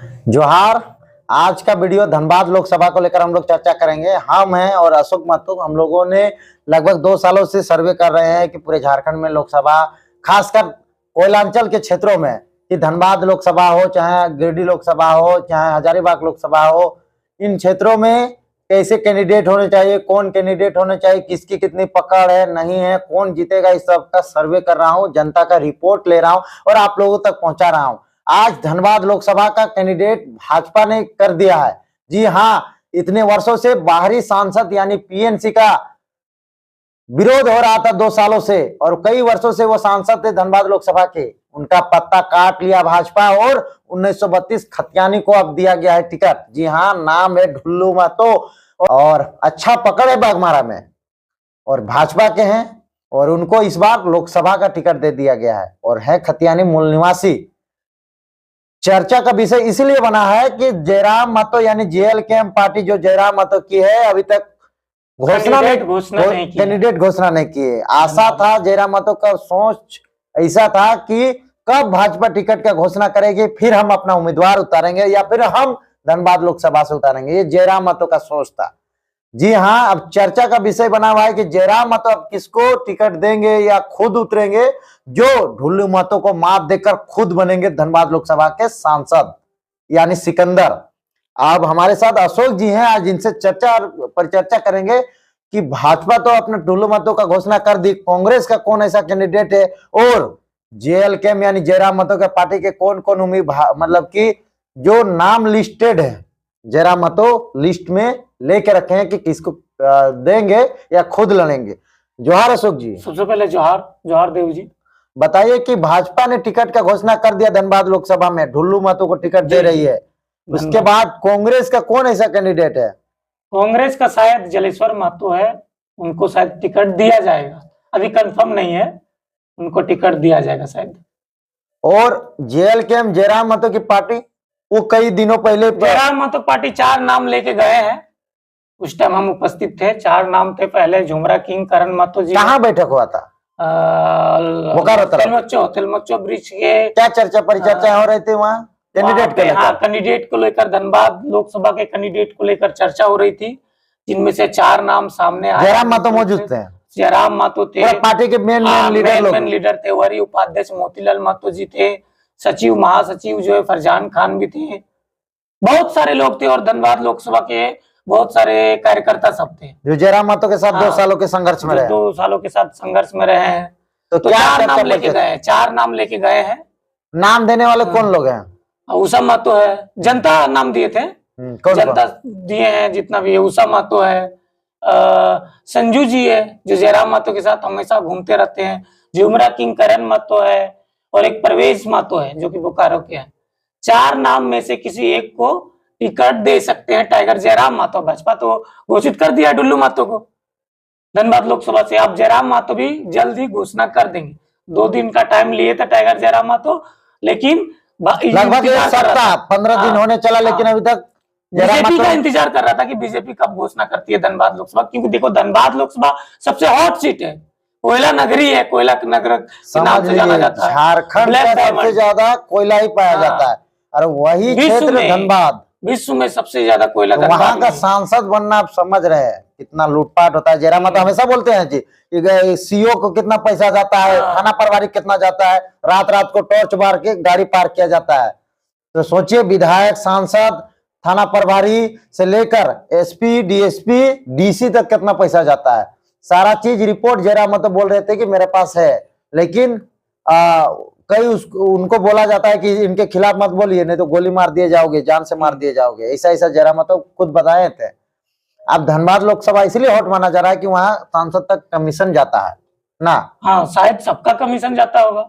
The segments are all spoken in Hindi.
जोहार। आज का वीडियो धनबाद लोकसभा को लेकर हम लोग चर्चा करेंगे। हम हैं और अशोक महतो, हम लोगों ने लगभग 2 सालों से सर्वे कर रहे हैं कि पूरे झारखंड में लोकसभा, खासकर कोयलांचल के क्षेत्रों में, कि धनबाद लोकसभा हो, चाहे गिरिडीह लोकसभा हो, चाहे हजारीबाग लोकसभा हो, इन क्षेत्रों में कैसे कैंडिडेट होने चाहिए, कौन कैंडिडेट होने चाहिए, किसकी कितनी पकड़ है, नहीं है, कौन जीतेगा, इस सब का सर्वे कर रहा हूँ, जनता का रिपोर्ट ले रहा हूँ और आप लोगों तक पहुंचा रहा हूँ। आज धनबाद लोकसभा का कैंडिडेट भाजपा ने कर दिया है। जी हाँ, इतने वर्षों से बाहरी सांसद यानी पीएनसी का विरोध हो रहा था 2 सालों से, और कई वर्षों से वो सांसद थे धनबाद लोकसभा के, उनका पत्ता काट लिया भाजपा और 1932 खतियानी को अब दिया गया है टिकट। जी हाँ, नाम है ढुल्लू महतो और अच्छा पकड़ है बाघमारा में और भाजपा के हैं, और उनको इस बार लोकसभा का टिकट दे दिया गया है और है खतियानी मूल निवासी। चर्चा का विषय इसलिए बना है कि जयराम महतो यानी जेएलकेएम पार्टी जो जयराम महतो की है, अभी तक कैंडिडेट घोषणा नहीं किए। आशा था, जयराम महतो का सोच ऐसा था कि कब भाजपा टिकट का घोषणा करेगी, फिर हम अपना उम्मीदवार उतारेंगे या फिर हम धनबाद लोकसभा से उतारेंगे। ये जयराम महतो का सोच था। जी हाँ, अब चर्चा का विषय बना हुआ है कि जयराम महतो अब किसको टिकट देंगे या खुद उतरेंगे, जो ढुल्लू महतो को मात देकर खुद बनेंगे धनबाद लोकसभा के सांसद यानी सिकंदर। अब हमारे साथ अशोक जी हैं, आज इनसे चर्चा और परिचर्चा करेंगे कि भाजपा तो अपने ढुल्लू महतो का घोषणा कर दी, कांग्रेस का कौन ऐसा कैंडिडेट है और जेएलकेएम यानी जयराम महतो के पार्टी के कौन कौन उम्मीदवार, मतलब कि जो नाम लिस्टेड है, जयराम महतो लिस्ट में लेके रखे हैं कि किसको देंगे या खुद लड़ेंगे। जोहार अशोक जी। सबसे पहले जोहार देव जी। बताइए कि भाजपा ने टिकट का घोषणा कर दिया धनबाद लोकसभा में, ढुल्लू महतो को टिकट दे रही है, उसके बाद कांग्रेस का कौन ऐसा कैंडिडेट है? कांग्रेस का शायद जलेश्वर महतो है, उनको शायद टिकट दिया जाएगा, अभी कंफर्म नहीं है, उनको टिकट दिया जाएगा शायद। और जेएलकेएम जयराम महतो की पार्टी, वो कई दिनों पहले जयराम महतो पार्टी 4 नाम लेके गए हैं, उस टाइम हम उपस्थित थे। 4 नाम थे। पहले झुमरा किंग करण महतो जी। कहाँ बैठक हुआ था? तिलमच्चो ब्रिज के। क्या चर्चा परिचर्चा हो रही थी वहाँ? कैंडिडेट के लेकर? कैंडिडेट को लेकर, धनबाद लोकसभा के कैंडिडेट को लेकर चर्चा हो रही थी, जिनमें से 4 नाम सामने आए। जयराम महतो मौजूद थे? जयराम महतो थे, पार्टी के मेन लीडर थे। वरी उपाध्यक्ष मोतीलाल महतो जी थे, सचिव महासचिव जो है फरजान खान भी थे, बहुत सारे लोग थे और धनबाद लोकसभा के बहुत सारे कार्यकर्ता सब थे, जो जयराम महतो के साथ 2 सालों के संघर्ष में रहे। 2 सालों के साथ संघर्ष में रहे हैं। तो 4 नाम लेके गए हैं, 4 नाम लेके गए हैं। नाम देने वाले कौन लोग हैं? उषा महतो है, जनता नाम दिए थे, जनता दिए हैं जितना भी है। उषा महतो है, संजू जी है जो जयराम महतो के साथ हमेशा घूमते रहते हैं, झुमरा किंग करण महतो है, और एक प्रवेश महतो है जो कि बोकारो के हैं। 4 नाम में से किसी एक को टिकट दे सकते हैं टाइगर जयराम महतो। भाजपा तो घोषित कर दिया ढुल्लू महतो को धनबाद लोकसभा से, अब जयराम महतो भी जल्द ही घोषणा कर देंगे। 2 दिन का टाइम लिए थे टाइगर जयराम महतो, लेकिन लगभग 1 सप्ताह 15 दिन होने चला, लेकिन अभी तक बीजेपी का इंतजार कर रहा था कि बीजेपी कब घोषणा करती है धनबाद लोकसभा, क्योंकि देखो धनबाद लोकसभा सबसे हॉट सीट है, कोयला नगरी है, कोयला नगर के नाम से जाना जाता है। झारखंड में सबसे ज्यादा कोयला ही पाया जाता है, और वही क्षेत्र धनबाद विश्व में सबसे ज्यादा कोयला। वहां का सांसद बनना आप समझ रहे हैं कितना लूटपाट होता है। जयराम महतो हमेशा बोलते हैं जी कि सीओ को कितना पैसा जाता है, थाना प्रभारी कितना जाता है, रात रात को टॉर्च मार के गाड़ी पार्क किया जाता है। तो सोचिए, विधायक, सांसद, थाना प्रभारी से लेकर एसपी, डीएसपी, डीसी तक कितना पैसा जाता है। सारा चीज रिपोर्ट जयराम महतो बोल रहे थे कि मेरे पास है, लेकिन कई उनको बोला जाता है कि इनके खिलाफ मत बोलिए, नहीं तो गोली मार दिए जाओगे, जान से मार दिए जाओगे, ऐसा ऐसा जयराम महतो खुद बताए थे। अब धनबाद लोकसभा इसलिए हॉट माना जा रहा है कि वहां सांसद तक कमीशन जाता है ना। हाँ, शायद सबका कमीशन जाता होगा।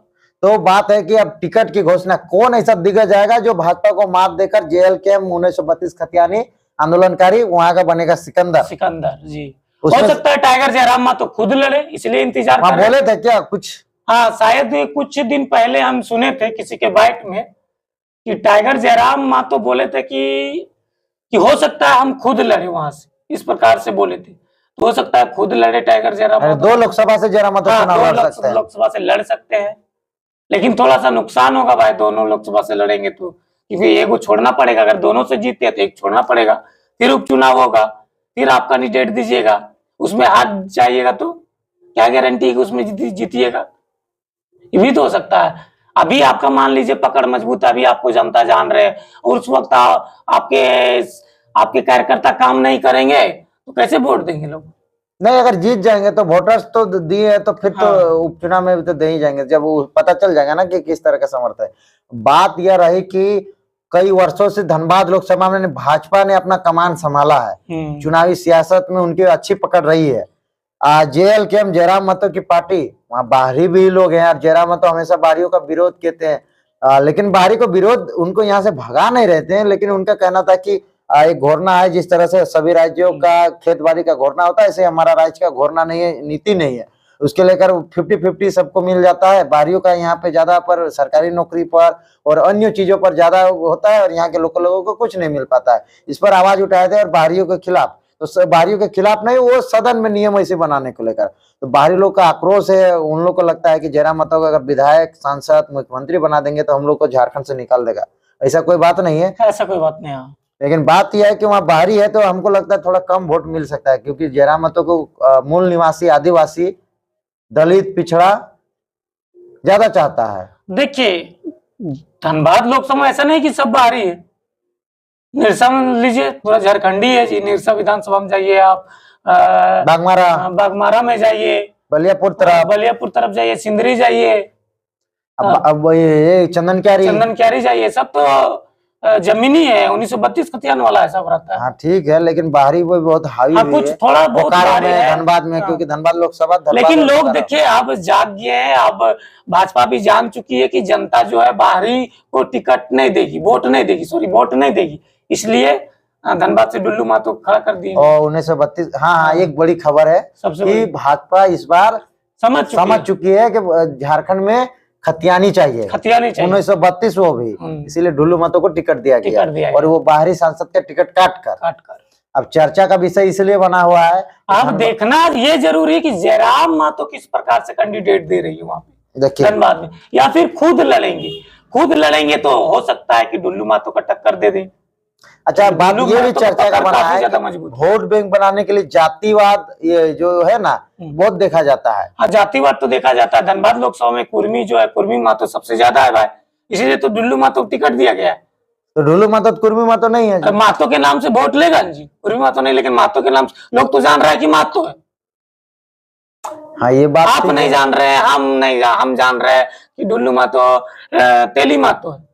तो बात है कि अब टिकट की घोषणा कौन ऐसा दिग्गज जाएगा जो भाजपा को मात देकर जेएलकेएम 1932 खतियानी आंदोलनकारी वहां का बनेगा सिकंदर जी। हो सकता है टाइगर जयराम महतो खुद लड़े, इसलिए इंतजार कर रहे। बोले थे क्या कुछ? हाँ, शायद कुछ दिन पहले हम सुने थे किसी के बाइट में कि टाइगर जयराम महतो बोले थे कि हो सकता है हम खुद लड़े वहां से, इस प्रकार से बोले थे। तो हो सकता है खुद लड़े टाइगर जयराम महतो। 2 लोकसभा से जयराम महतो लोकसभा से लड़ सकते हैं, लेकिन थोड़ा सा नुकसान होगा भाई, दोनों लोकसभा से लड़ेंगे तो, क्योंकि एक को छोड़ना पड़ेगा, अगर दोनों से जीतते हैं तो एक छोड़ना पड़ेगा, फिर उपचुनाव होगा, फिर आप कैंडिडेट दीजिएगा, उसमें हाथ जाइएगा तो क्या गारंटी है कि उसमें जीतिएगा? ये भी तो हो सकता है। अभी आपका मान लीजिए पकड़ मजबूत है, अभी आपको जनता जान रहे हैं और उस वक्त आपके आपके कार्यकर्ता काम नहीं करेंगे तो कैसे वोट देंगे लोग? नहीं, अगर जीत जाएंगे तो वोटर्स तो दिए है, तो फिर तो उपचुनाव में भी तो दे ही जाएंगे, जब वो पता चल जाएगा ना कि किस तरह का समर्थन है। बात यह रही कि कई वर्षों से धनबाद लोकसभा में भाजपा ने अपना कमान संभाला है, चुनावी सियासत में उनकी अच्छी पकड़ रही है। JLKM जयराम महतो की पार्टी, वहाँ बाहरी भी लोग हैं, और जयराम महतो हमेशा बाहरियों का विरोध कहते हैं, लेकिन बाहरी को विरोध उनको यहाँ से भगा नहीं रहते हैं, लेकिन उनका कहना था कि एक घोरना है, जिस तरह से सभी राज्यों का खेत-बाड़ी का घोरना होता है, ऐसे हमारा राज्य का घोरना नहीं है, नीति नहीं है। उसके लेकर 50-50 सबको मिल जाता है, बाहरियों का यहाँ पे ज्यादा पर सरकारी नौकरी पर और अन्य चीजों पर ज्यादा होता है, और यहाँ के लोकल लोगों को कुछ नहीं मिल पाता है। इस पर आवाज उठाए थे और बाहरियों के खिलाफ, तो बाहरियों के खिलाफ नहीं, वो सदन में नियम ऐसे बनाने को लेकर, तो बाहरी लोग का आक्रोश है। उन लोग को लगता है कि जयराम महतो को अगर विधायक, सांसद, मुख्यमंत्री बना देंगे तो हम लोग को झारखंड से निकाल देगा। ऐसा कोई बात नहीं है, ऐसा कोई बात नहीं है। लेकिन बात यह है कि वहाँ बाहरी है तो हमको लगता है थोड़ा कम वोट मिल सकता है, क्योंकि जयराम महतो को मूल निवासी, आदिवासी, दलित, पिछड़ा ज्यादा चाहता है। देखिए, धनबाद लोकसभा ऐसा नहीं कि सब बाहरी है। निरसा में लीजिए, पूरा झारखंडी है जी। निरसा विधानसभा में जाइए आप, बागमारा में जाइए, बलियापुर तरफ जाइए, सिंदरी जाइए, अब ये चंदन क्यारी जाइए, सब तो जमीनी है। 1932 खतियान वाला है, सब रहता है। हाँ ठीक है, लेकिन बाहरी वो बहुत हावी है, कुछ थोड़ा बहुत में, धनबाद में, क्योंकि धनबाद लोकसभा, लेकिन लोग देखिए अब जाग गए हैं। अब भाजपा भी जान चुकी है कि जनता जो है बाहरी को टिकट नहीं देगी, वोट नहीं देगी, इसलिए धनबाद से डुल्लू महतो खड़ा कर दिए। और 1932, हाँ, एक बड़ी खबर है कि भाजपा इस बार समझ चुकी है कि झारखंड में खतियानी चाहिए। 1932 वो भी, इसीलिए डुल्लू महतो को टिकट दिया गया, और वो बाहरी सांसद का टिकट काट कर। अब चर्चा का विषय इसलिए बना हुआ है, अब देखना ये जरूरी है कि जयराम महतो किस प्रकार से कैंडिडेट दे रही है वहां पे धनबाद में, या फिर खुद लड़ेंगे तो हो सकता है कि डुल्लू महतो का टक्कर दे दे। अच्छा, बात ये भी चर्चा का बना है कि वोट बैंक बनाने के लिए जातिवाद ये जो है ना, बहुत देखा जाता है। हाँ, जातिवाद तो देखा जाता है। धनबाद लोकसभा में कुर्मी जो है, कुर्मी महतो सबसे ज्यादा है भाई, इसीलिए तो डुल्लू महतो को टिकट दिया गया है। तो डुल्लू महतो कुर्मी महतो नहीं है, महतो के नाम से वोट लेगा जी, कुर्मी महतो नहीं, लेकिन महतो के नाम से लोग तो जान रहा है कि महतो है। हाँ, ये बात आप नहीं जान रहे हैं, हम जान रहे हैं कि डुल्लू महतो तेली महतो है,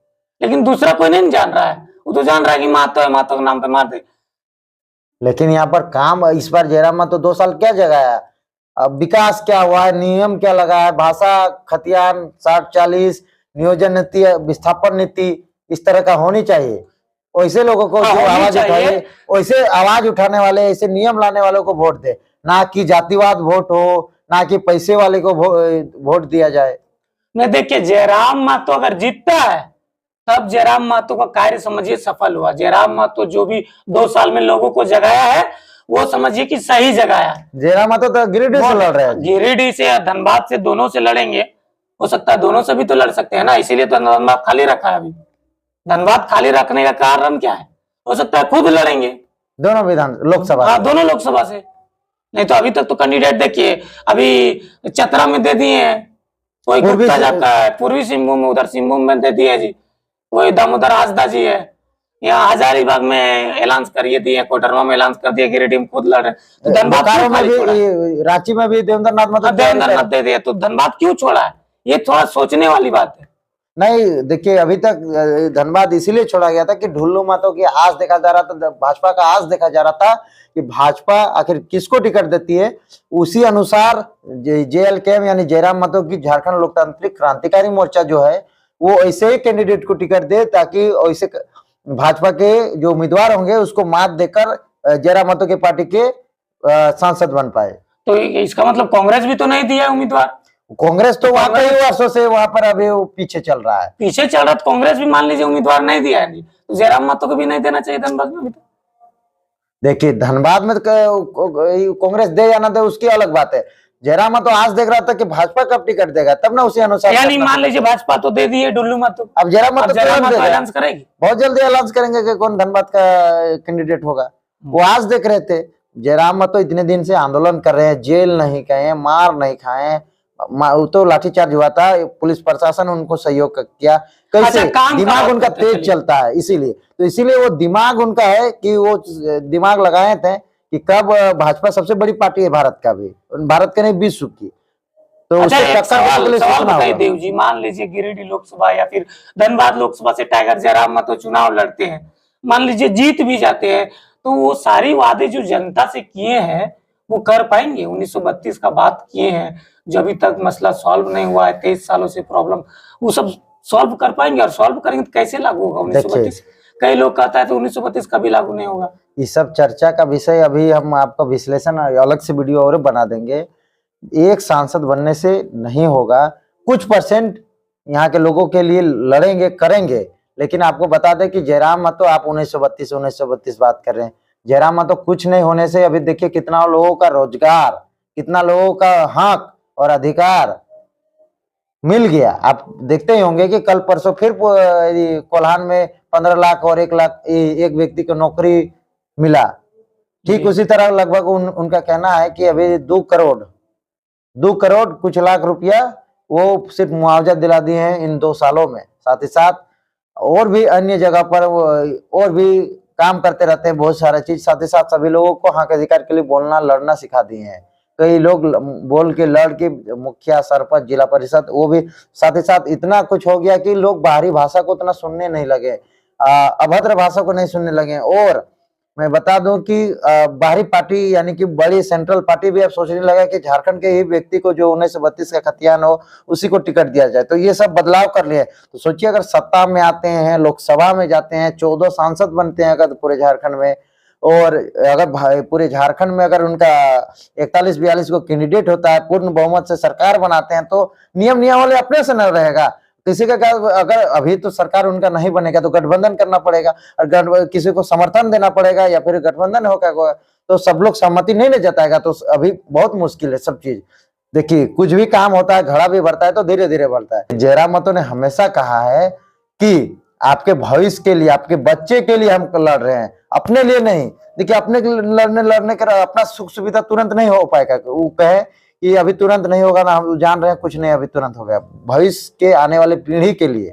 लेकिन दूसरा कोई नहीं जान रहा है। वो तो जान रहा है कि महतो है, महतो के नाम पे मार दे। लेकिन यहाँ पर काम इस बार जयराम महतो 2 साल क्या जगाया, अब विकास क्या हुआ है, नियम क्या लगा है, भाषा खतियान 60-40, नियोजन नीति, विस्थापन नीति इस तरह का होनी चाहिए। वैसे लोगों को जो आवाज उठाए, वैसे आवाज उठाने वाले, ऐसे नियम लाने वालों को वोट दे, ना कि जातिवाद वोट हो, ना कि पैसे वाले को वोट दिया जाए। नहीं, देखिए, जयराम महतो अगर जीतता है तब जयराम महतो का कार्य समझिए सफल हुआ। जयराम महतो जो भी 2 साल में लोगों को जगाया है, वो समझिए कि सही जगाया है। जयराम महतो तो गिरिडीह से लड़ रहे हैं, गिरिडीह से या धनबाद से, दोनों से लड़ेंगे। हो सकता है दोनों से भी तो लड़ सकते हैं ना, इसीलिए तो धनबाद खाली रखा है अभी। धनबाद खाली रखने का कारण क्या है? हो सकता है खुद लड़ेंगे दोनों विधान लोकसभा। हाँ, दोनों लोकसभा से। नहीं तो अभी तक तो कैंडिडेट देखिए, अभी चतरा में दे दिए हैं, कोई गुप्ता जाता है, पूर्वी सिंहभूम में, उधर सिंहभूम में दे दिए जी, कोई दामोदर हासदा जी है, यहाँ हजारीबाग में ऐलान करिए दिए, कोडरमा में ऐलान कर दिया, गिरिडीह में खुद लड़ रहे। तो धनबाद में भी, रांची में भी देवेंद्र नाथ दे दिए, तो धनबाद क्यों छोड़ा है? ये थोड़ा सोचने वाली बात है। नहीं, देखिए, अभी तक धनबाद इसीलिए छोड़ा गया था कि डुल्लू महतो की आस देखा जा रहा था, भाजपा का आस देखा जा रहा था कि भाजपा आखिर किसको टिकट देती है। उसी अनुसार JLKM यानी जयराम महतो की झारखंड लोकतांत्रिक क्रांतिकारी मोर्चा जो है, वो ऐसे ही कैंडिडेट को टिकट दे, ताकि ऐसे भाजपा के जो उम्मीदवार होंगे उसको मात देकर जयराम महतो की पार्टी के सांसद बन पाए। तो इसका मतलब कांग्रेस भी तो नहीं दिया है उम्मीदवार। कांग्रेस तो वहां कई वर्षों से वहां पर अभी पीछे चल रहा है, तो कांग्रेस भी मान लीजिए उम्मीदवार नहीं दिया है, तो जयराम महतो को भी नहीं देना चाहिए धनबाद में। देखिए, धनबाद में कांग्रेस दे या ना दे उसकी अलग बात है, जयराम महतो आज देख रहा था कि भाजपा कब टिकट देगा, तब ना उसी अनुसार। यानी मान लीजिए भाजपा तो दे दी है डुल्लू महतो, अब जयराम महतो ऐलान करेगी, बहुत जल्दी ऐलान करेंगे कि कौन धनबाद का कैंडिडेट होगा। वो आज देख रहे थे जयराम महतो इतने दिन से आंदोलन कर रहे हैं, जेल नहीं गए, मार नहीं खाए, तो लाठीचार्ज हुआ था, पुलिस प्रशासन उनको सहयोग किया, कैसे दिमाग उनका तेज चलता है, इसीलिए वो दिमाग उनका है कि वो दिमाग लगाए थे कि कब भाजपा सबसे बड़ी पार्टी है भारत का भी, भारत के नहीं विश्व की, तो अच्छा एक सवाल बताइए देव जी, मान लीजिए गिरिडीह लोकसभा या फिर धनबाद लोकसभा से टाइगर जयराम महतो चुनाव लड़ते हैं, मान लीजिए जीत भी जाते हैं, तो वो सारी वादे जो जनता से किए हैं वो कर पाएंगे? 1932 का बात किए हैं, जो अभी तक मसला सॉल्व नहीं हुआ है, 23 सालों से प्रॉब्लम, वो सब सॉल्व कर पाएंगे? और सॉल्व करेंगे तो कैसे लागू होगा 1932? कई लोग कहता है तो 1932 कभी लागू नहीं होगा। ये सब चर्चा का विषय, अभी हम आपका विश्लेषण अलग से वीडियो और बना देंगे। एक सांसद बनने से नहीं होगा, कुछ परसेंट यहाँ के लोगों के लिए लड़ेंगे करेंगे, लेकिन आपको बता दें कि जयराम महतो, आप 1932 बात कर रहे हैं, जयराम महतो कुछ नहीं होने से अभी देखिए कितना लोगों का रोजगार, कितना लोगों का हक और अधिकार मिल गया। आप देखते ही होंगे कि कल परसों फिर कोल्हान में 15 लाख और 1 लाख एक व्यक्ति को नौकरी मिला। ठीक उसी तरह लगभग उनका कहना है कि अभी 2 करोड़ कुछ लाख रुपया वो सिर्फ मुआवजा दिला दिए हैं इन 2 सालों में। साथ ही साथ और भी अन्य जगह पर और भी काम करते रहते हैं, बहुत सारा चीज। साथ ही साथ सभी लोगों को हक अधिकार के लिए बोलना लड़ना सिखा दिए हैं। कई लोग बोल के लड़ के मुखिया, सरपंच, जिला परिषद, वो भी साथ ही साथ इतना कुछ हो गया कि लोग बाहरी भाषा को उतना सुनने नहीं लगे, अभद्र भाषा को नहीं सुनने लगे। और मैं बता दूं कि बाहरी पार्टी यानी कि बड़ी सेंट्रल पार्टी भी अब सोचने लगा कि झारखंड के ही व्यक्ति को जो 1932 का खतियान हो उसी को टिकट दिया जाए। तो ये सब बदलाव कर लिए। तो सोचिए अगर सत्ता में आते हैं, लोकसभा में जाते हैं, 14 सांसद बनते हैं अगर पूरे झारखंड में, और अगर पूरे झारखंड में अगर उनका 41-42 को कैंडिडेट होता है, पूर्ण बहुमत से सरकार बनाते हैं, तो नियम नियमावली अपने से न रहेगा। किसी का अगर अभी तो सरकार उनका नहीं बनेगा तो गठबंधन करना पड़ेगा, और किसी को समर्थन देना पड़ेगा, या फिर गठबंधन होगा तो सब लोग सहमति नहीं जताएगा, तो अभी बहुत मुश्किल है सब चीज। देखिए कुछ भी काम होता है, घड़ा भी बढ़ता है तो धीरे धीरे बढ़ता है। जयराम महतो ने हमेशा कहा है कि आपके भविष्य के लिए, आपके बच्चे के लिए हम लड़ रहे हैं, अपने लिए नहीं। देखिए अपने लड़ने के अपना सुख सुविधा तुरंत नहीं हो पाएगा। वो कहे कि अभी तुरंत नहीं होगा ना, हम जान रहे हैं कुछ नहीं अभी तुरंत हो गया, भविष्य के आने वाले पीढ़ी के लिए,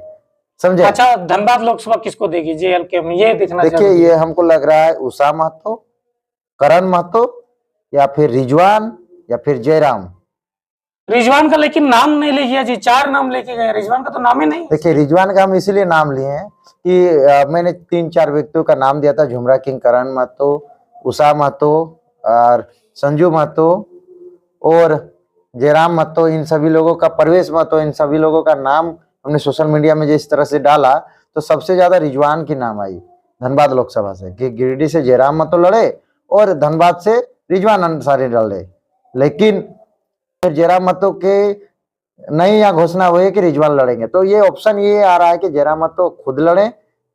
समझे। अच्छा धनबाद लोकसभा किसको देगी JLK में, ये देखना। देखिए ये हमको लग रहा है उषा महतो, करण महतो, या फिर रिजवान, या फिर जयराम। रिजवान का लेकिन नाम नहीं लिया जी, 4 नाम लेके गए, रिजवान का तो नाम ही नहीं। देखिए रिजवान का हम इसीलिए नाम लिए हैं कि मैंने 3-4 व्यक्तियों का नाम दिया था, झुमरा किंग, करण महतो, उषा महतो और संजू महतो और जयराम महतो, इन सभी लोगों का, प्रवेश महतो, इन सभी लोगों का नाम हमने सोशल मीडिया में जिस तरह से डाला तो सबसे ज्यादा रिजवान की नाम आई धनबाद लोकसभा से, कि गिरिडीह से जयराम महतो लड़े और धनबाद से रिजवान अंसारी लड़े। लेकिन फिर जयराम महतो के नहीं यहाँ घोषणा हुई है कि रिजवान लड़ेंगे, तो ये ऑप्शन ये आ रहा है कि जयराम महतो खुद लड़े,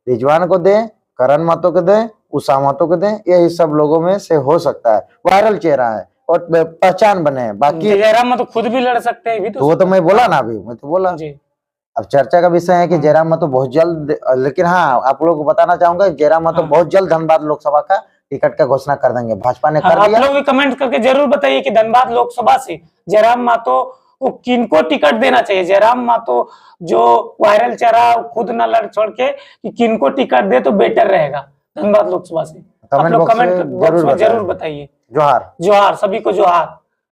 रिजवान को दें, करण महतो को दें, उषा महतो को दें। यही सब लोगों में से हो सकता है, वायरल चेहरा है और पहचान बने हैं। बाकी जयराम महतो खुद भी लड़ सकते हैं भी तो वो तो मैं बोला ना, अभी मैं तो बोला जी। अब चर्चा का विषय है कि जयराम महतो बहुत जल्द, लेकिन हाँ आप लोगों को बताना चाहूंगा जयराम महतो बहुत जल्द धनबाद लोकसभा का टिकट का घोषणा कर देंगे, भाजपा ने कर दिया। आप लोग भी कमेंट करके जरूर बताइए कि धनबाद लोकसभा से जयराम महतो को किनको टिकट देना चाहिए। जयराम महतो जो वायरल चेहरा खुद न लड़ छोड़ के, कि किनको टिकट दे तो बेटर रहेगा धनबाद लोकसभा से। कमेंट बॉक्स में जरूर बताइए। जोहार जोहार, सभी को जोहार।